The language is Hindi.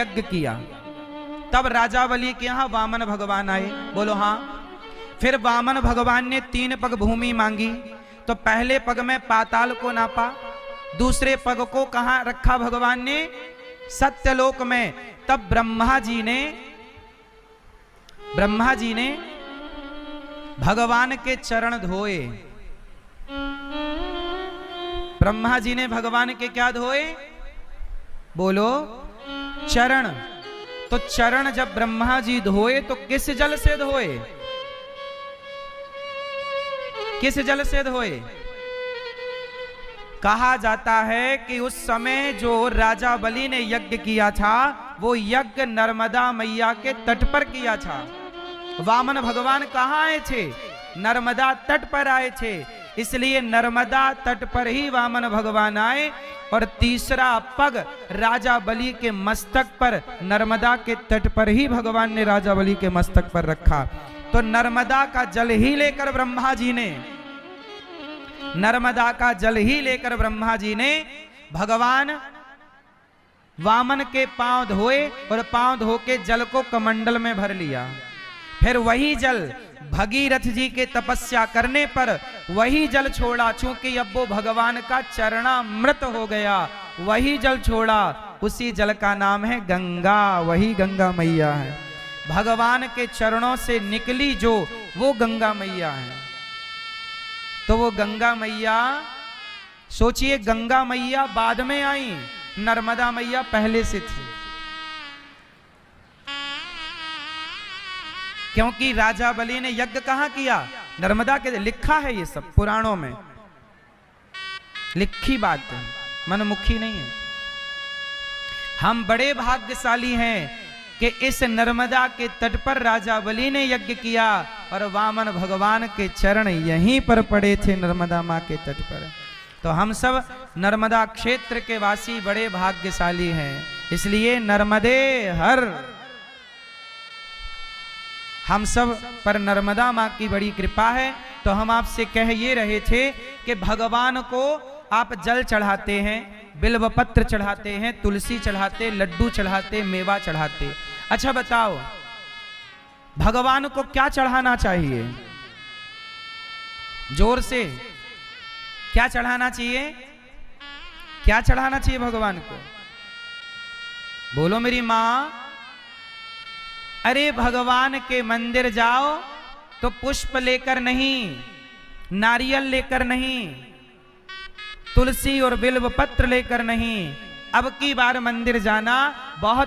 यज्ञ किया, तब राजा बलि के यहाँ वामन भगवान आए। बोलो हाँ। फिर वामन भगवान ने 3 पग भूमि मांगी, तो पहले पग में पाताल को नापा, दूसरे पग को कहाँ रखा भगवान ने? सत्यलोक में। तब ब्रह्मा जी ने भगवान के चरण धोए। ब्रह्मा जी ने भगवान के क्या धोए? बोलो चरण। तो चरण जब ब्रह्मा जी धोए तो किस जल से धोए? किस जल से धोए? कहा जाता है कि उस समय जो राजा बलि ने यज्ञ किया था वो यज्ञ नर्मदा मैया के तट पर किया था। वामन भगवान कहाँ आए थे? नर्मदा तट पर आए थे, इसलिए नर्मदा तट पर ही वामन भगवान आए और तीसरा पग राजा बलि के मस्तक पर नर्मदा के तट पर ही भगवान ने राजा बलि के मस्तक पर रखा। तो नर्मदा का जल ही लेकर ब्रह्मा जी ने भगवान वामन के पांव धोए और पांव धो के जल को कमंडल में भर लिया। फिर वही जल भगीरथ जी के तपस्या करने पर वही जल छोड़ा, चूंकि अब वो भगवान का चरणामृत हो गया, वही जल छोड़ा। उसी जल का नाम है गंगा, वही गंगा मैया है। भगवान के चरणों से निकली जो वो गंगा मैया है। तो वो गंगा मैया, सोचिए गंगा मैया बाद में आई, नर्मदा मैया पहले से थी। क्योंकि राजा बलि ने यज्ञ कहाँ किया? नर्मदा के। लिखा है ये सब पुराणों में, लिखी बात है, मनमुखी नहीं है। हम बड़े भाग्यशाली हैं कि इस नर्मदा के तट पर राजा बलि ने यज्ञ किया और वामन भगवान के चरण यहीं पर पड़े थे, नर्मदा माँ के तट पर। तो हम सब नर्मदा क्षेत्र के वासी बड़े भाग्यशाली हैं, इसलिए नर्मदे हर। हम सब पर नर्मदा माँ की बड़ी कृपा है। तो हम आपसे कह ये रहे थे कि भगवान को आप जल चढ़ाते हैं, बिल्वपत्र चढ़ाते हैं, तुलसी चढ़ाते, लड्डू चढ़ाते, मेवा चढ़ाते। अच्छा बताओ, भगवान को क्या चढ़ाना चाहिए? जोर से क्या चढ़ाना चाहिए? क्या चढ़ाना चाहिए भगवान को? बोलो मेरी माँ। अरे भगवान के मंदिर जाओ तो पुष्प लेकर नहीं, नारियल लेकर नहीं, तुलसी और बिल्व पत्र लेकर नहीं। अब की बार मंदिर जाना बहुत